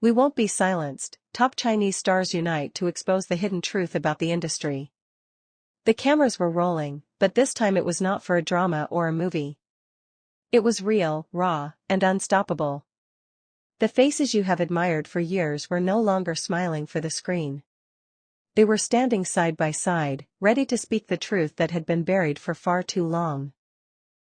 We won't be silenced. Top Chinese stars unite to expose the hidden truth about the industry. The cameras were rolling, but this time it was not for a drama or a movie. It was real, raw, and unstoppable. The faces you have admired for years were no longer smiling for the screen. They were standing side by side, ready to speak the truth that had been buried for far too long.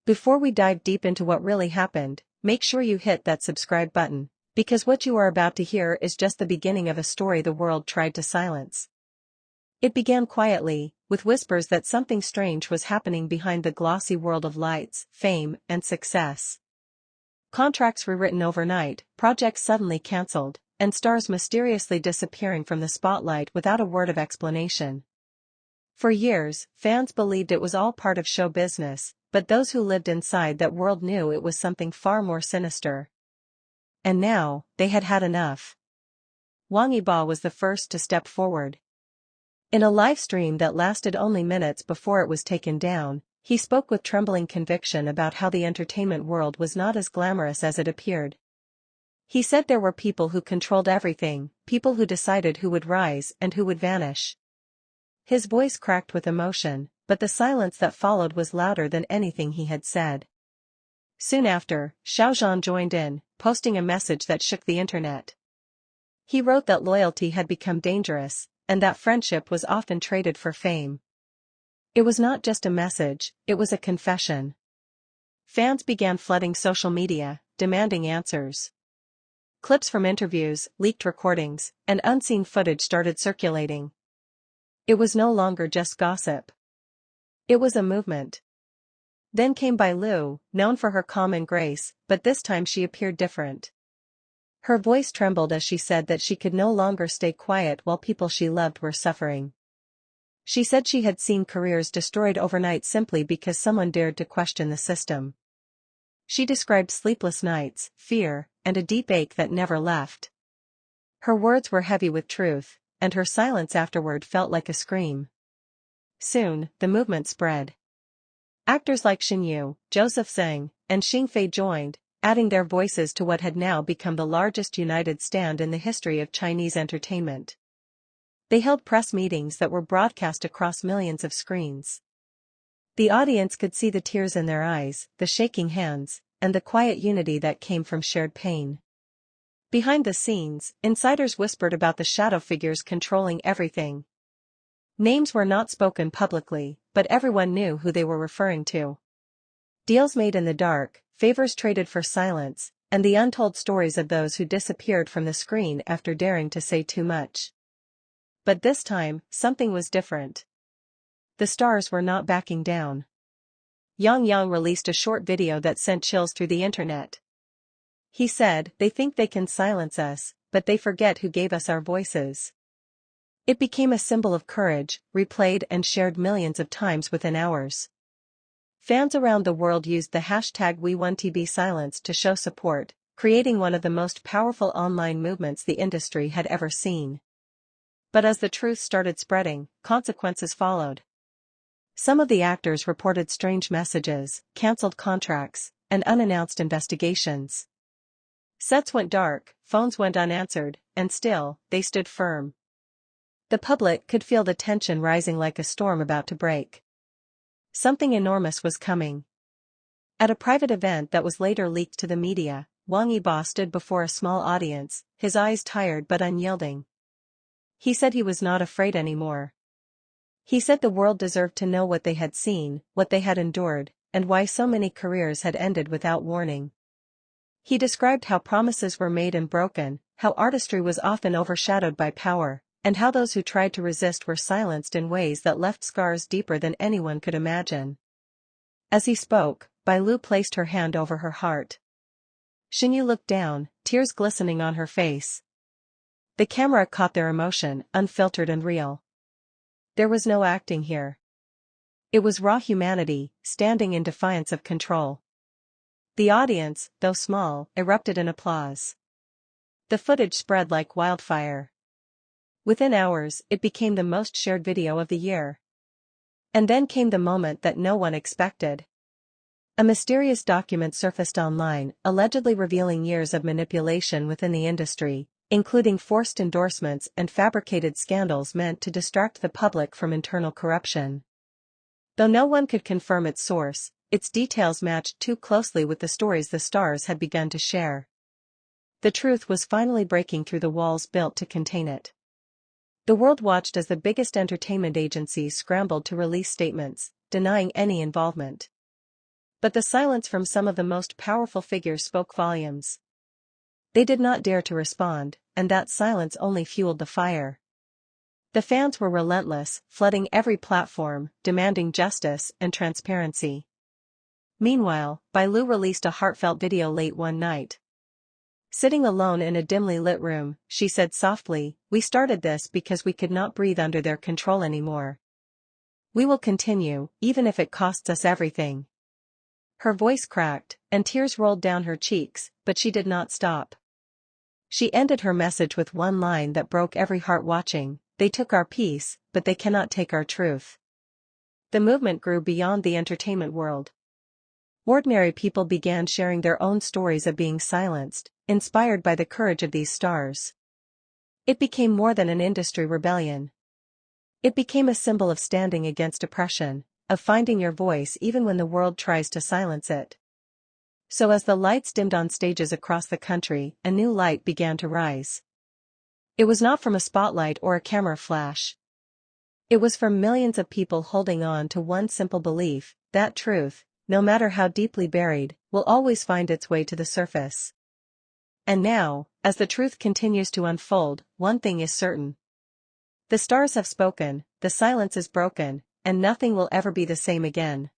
Before we dive deep into what really happened, make sure you hit that subscribe button, because what you are about to hear is just the beginning of a story the world tried to silence. It began quietly, with whispers that something strange was happening behind the glossy world of lights, fame, and success. Contracts rewritten overnight, projects suddenly cancelled, and stars mysteriously disappearing from the spotlight without a word of explanation. For years, fans believed it was all part of show business, but those who lived inside that world knew it was something far more sinister. And now, they had had enough. Wang Yibo was the first to step forward. In a live stream that lasted only minutes before it was taken down, he spoke with trembling conviction about how the entertainment world was not as glamorous as it appeared. He said there were people who controlled everything, people who decided who would rise and who would vanish. His voice cracked with emotion, but the silence that followed was louder than anything he had said. Soon after, Xiaozhan joined in, posting a message that shook the internet. He wrote that loyalty had become dangerous, and that friendship was often traded for fame. It was not just a message, it was a confession. Fans began flooding social media, demanding answers. Clips from interviews, leaked recordings, and unseen footage started circulating. It was no longer just gossip. It was a movement. Then came Bai Lu, known for her calm and grace, but this time she appeared different. Her voice trembled as she said that she could no longer stay quiet while people she loved were suffering. She said she had seen careers destroyed overnight simply because someone dared to question the system. She described sleepless nights, fear, and a deep ache that never left. Her words were heavy with truth, and her silence afterward felt like a scream. Soon, the movement spread. Actors like Xin Yu, Joseph Zhang, and Xing Fei joined, adding their voices to what had now become the largest united stand in the history of Chinese entertainment. They held press meetings that were broadcast across millions of screens. The audience could see the tears in their eyes, the shaking hands, and the quiet unity that came from shared pain. Behind the scenes, insiders whispered about the shadow figures controlling everything. Names were not spoken publicly, but everyone knew who they were referring to. Deals made in the dark, favors traded for silence, and the untold stories of those who disappeared from the screen after daring to say too much. But this time, something was different. The stars were not backing down. Yang released a short video that sent chills through the internet. He said, "They think they can silence us, but they forget who gave us our voices." It became a symbol of courage, replayed and shared millions of times within hours. Fans around the world used the hashtag #WeWantToBeSilenced to show support, creating one of the most powerful online movements the industry had ever seen. But as the truth started spreading, consequences followed. Some of the actors reported strange messages, cancelled contracts, and unannounced investigations. Sets went dark, phones went unanswered, and still, they stood firm. The public could feel the tension rising like a storm about to break. Something enormous was coming. At a private event that was later leaked to the media, Wang Yibo stood before a small audience, his eyes tired but unyielding. He said he was not afraid anymore. He said the world deserved to know what they had seen, what they had endured, and why so many careers had ended without warning. He described how promises were made and broken, how artistry was often overshadowed by power, and how those who tried to resist were silenced in ways that left scars deeper than anyone could imagine. As he spoke, Bai Lu placed her hand over her heart. Xinyu looked down, tears glistening on her face. The camera caught their emotion, unfiltered and real. There was no acting here. It was raw humanity, standing in defiance of control. The audience, though small, erupted in applause. The footage spread like wildfire. Within hours, it became the most shared video of the year. And then came the moment that no one expected. A mysterious document surfaced online, allegedly revealing years of manipulation within the industry, including forced endorsements and fabricated scandals meant to distract the public from internal corruption. Though no one could confirm its source, its details matched too closely with the stories the stars had begun to share. The truth was finally breaking through the walls built to contain it. The world watched as the biggest entertainment agencies scrambled to release statements, denying any involvement. But the silence from some of the most powerful figures spoke volumes. They did not dare to respond, and that silence only fueled the fire. The fans were relentless, flooding every platform, demanding justice and transparency. Meanwhile, Bai Lu released a heartfelt video late one night. Sitting alone in a dimly lit room, she said softly, "We started this because we could not breathe under their control anymore. We will continue, even if it costs us everything." Her voice cracked, and tears rolled down her cheeks, but she did not stop. She ended her message with one line that broke every heart watching: "They took our peace, but they cannot take our truth." The movement grew beyond the entertainment world. Ordinary people began sharing their own stories of being silenced, inspired by the courage of these stars. It became more than an industry rebellion. It became a symbol of standing against oppression, of finding your voice even when the world tries to silence it. So as the lights dimmed on stages across the country, a new light began to rise. It was not from a spotlight or a camera flash. It was from millions of people holding on to one simple belief, that truth, no matter how deeply buried, will always find its way to the surface. And now, as the truth continues to unfold, one thing is certain. The stars have spoken, the silence is broken, and nothing will ever be the same again.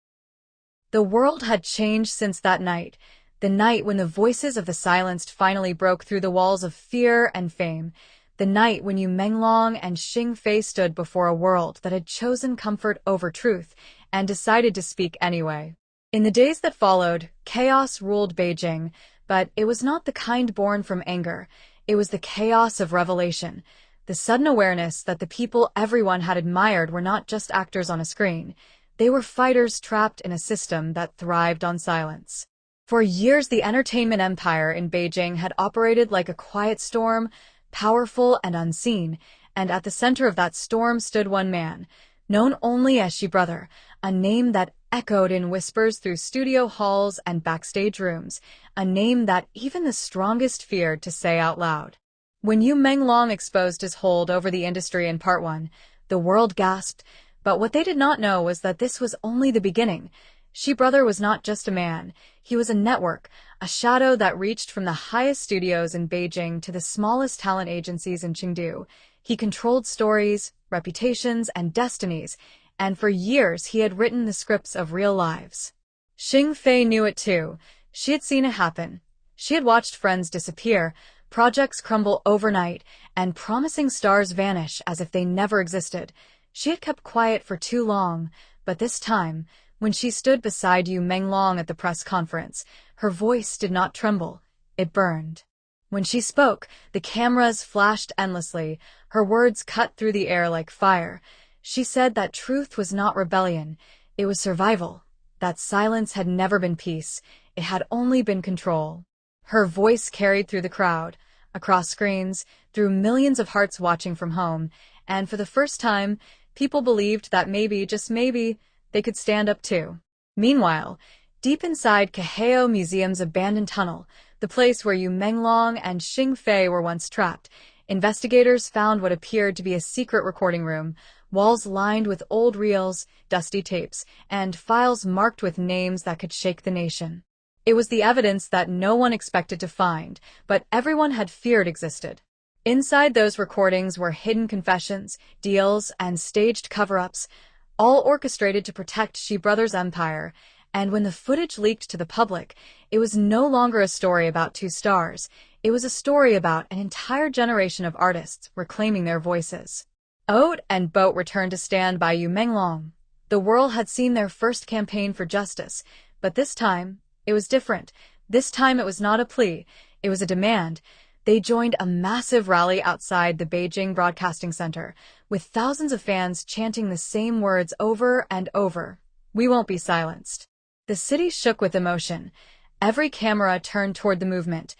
The world had changed since that night, the night when the voices of the silenced finally broke through the walls of fear and fame, the night when Menglong and Xing Fei stood before a world that had chosen comfort over truth and decided to speak anyway. In the days that followed, chaos ruled Beijing, but it was not the kind born from anger. It was the chaos of revelation, the sudden awareness that the people everyone had admired were not just actors on a screen. They were fighters trapped in a system that thrived on silence. For years, the entertainment empire in Beijing had operated like a quiet storm, powerful and unseen, and at the center of that storm stood one man, known only as She Brother, a name that echoed in whispers through studio halls and backstage rooms, a name that even the strongest feared to say out loud. When Menglong exposed his hold over the industry in Part 1, the world gasped, but what they did not know was that this was only the beginning. She Brother was not just a man, he was a network, a shadow that reached from the highest studios in Beijing to the smallest talent agencies in Chengdu. He controlled stories, reputations, and destinies, and for years he had written the scripts of real lives. Xing Fei knew it too. She had seen it happen. She had watched friends disappear, projects crumble overnight, and promising stars vanish as if they never existed. She had kept quiet for too long, but this time, when she stood beside Menglong at the press conference, her voice did not tremble, it burned. When she spoke, the cameras flashed endlessly, her words cut through the air like fire. She said that truth was not rebellion, it was survival, that silence had never been peace, it had only been control. Her voice carried through the crowd, across screens, through millions of hearts watching from home, and for the first time, people believed that maybe, just maybe, they could stand up too. Meanwhile, deep inside Qihao Museum's abandoned tunnel, the place where Menglong and Xing Fei were once trapped, investigators found what appeared to be a secret recording room, walls lined with old reels, dusty tapes, and files marked with names that could shake the nation. It was the evidence that no one expected to find, but everyone had feared existed. Inside those recordings were hidden confessions, deals, and staged cover-ups, all orchestrated to protect She Brother's empire, and when the footage leaked to the public, it was no longer a story about two stars, it was a story about an entire generation of artists reclaiming their voices. Oat and Boat returned to stand by Menglong. The world had seen their first campaign for justice, but this time, it was different. This time it was not a plea, it was a demand. They joined a massive rally outside the Beijing Broadcasting Center, with thousands of fans chanting the same words over and over. We won't be silenced. The city shook with emotion. Every camera turned toward the movement.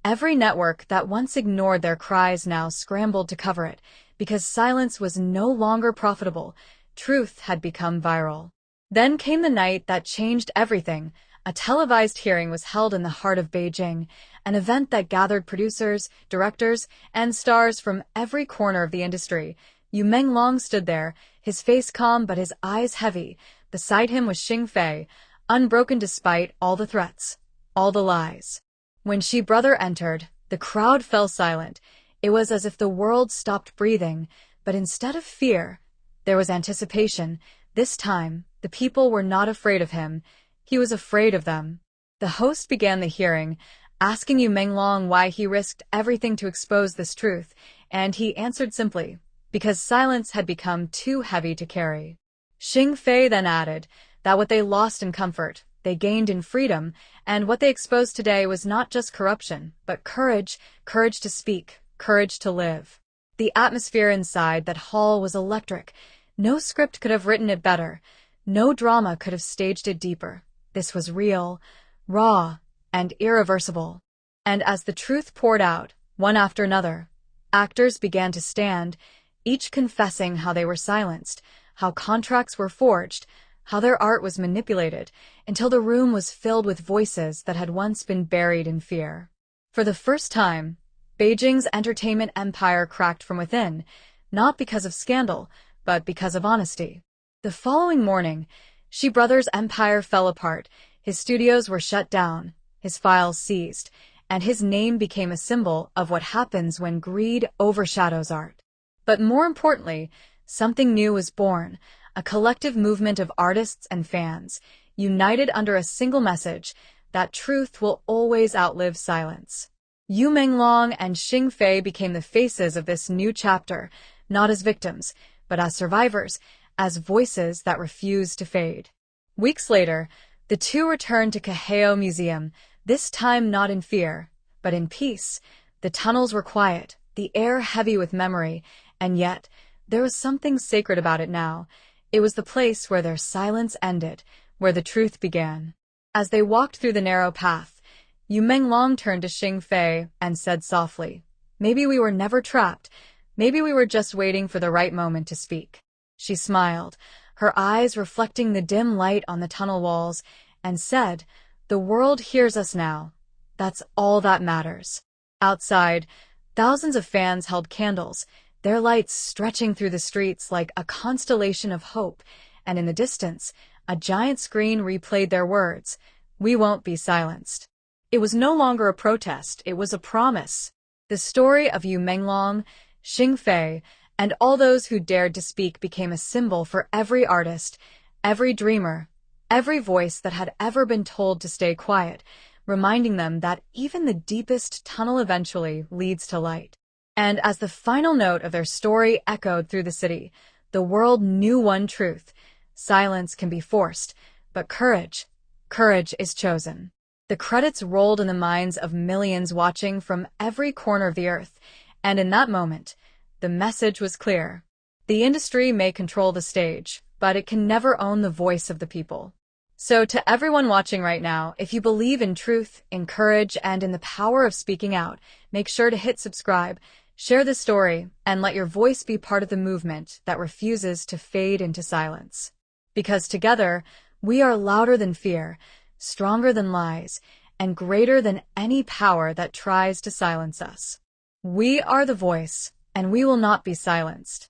Every network that once ignored their cries now scrambled to cover it, because silence was no longer profitable. Truth had become viral. Then came the night that changed everything. A televised hearing was held in the heart of Beijing, an event that gathered producers, directors, and stars from every corner of the industry. Menglong stood there, his face calm but his eyes heavy. Beside him was Xing Fei, unbroken despite all the threats, all the lies. When she brother entered, the crowd fell silent. It was as if the world stopped breathing, but instead of fear, there was anticipation. This time, the people were not afraid of him. He was afraid of them. The host began the hearing, asking Menglong why he risked everything to expose this truth, and he answered simply, because silence had become too heavy to carry. Xing Fei then added that what they lost in comfort, they gained in freedom, and what they exposed today was not just corruption, but courage, courage to speak, courage to live. The atmosphere inside that hall was electric. No script could have written it better. No drama could have staged it deeper. This was real, raw, and irreversible. And as the truth poured out, one after another, actors began to stand, each confessing how they were silenced, how contracts were forged, how their art was manipulated, until the room was filled with voices that had once been buried in fear. For the first time, Beijing's entertainment empire cracked from within, not because of scandal, but because of honesty. The following morning, Xi Brothers' empire fell apart. His studios were shut down, his files seized, and his name became a symbol of what happens when greed overshadows art. But more importantly, something new was born, a collective movement of artists and fans, united under a single message, that truth will always outlive silence. Menglong and Xing Fei became the faces of this new chapter, not as victims, but as survivors, as voices that refused to fade. Weeks later, the two returned to Qihao Museum, this time not in fear, but in peace. The tunnels were quiet, the air heavy with memory, and yet, there was something sacred about it now. It was the place where their silence ended, where the truth began. As they walked through the narrow path, Menglong turned to Xing Fei and said softly, "Maybe we were never trapped. Maybe we were just waiting for the right moment to speak." She smiled, her eyes reflecting the dim light on the tunnel walls, and said, "The world hears us now. That's all that matters." Outside, thousands of fans held candles, their lights stretching through the streets like a constellation of hope, and in the distance, a giant screen replayed their words, "We won't be silenced." It was no longer a protest, it was a promise. The story of Menglong, Xing Fei, and all those who dared to speak became a symbol for every artist, every dreamer, every voice that had ever been told to stay quiet, reminding them that even the deepest tunnel eventually leads to light. And as the final note of their story echoed through the city, the world knew one truth: silence can be forced, but courage is chosen. The credits rolled in the minds of millions watching from every corner of the earth, and in that moment, the message was clear. The industry may control the stage, but it can never own the voice of the people. So to everyone watching right now, if you believe in truth, in courage, and in the power of speaking out, make sure to hit subscribe, share this story, and let your voice be part of the movement that refuses to fade into silence. Because together, we are louder than fear, stronger than lies, and greater than any power that tries to silence us. We are the voice, and we will not be silenced.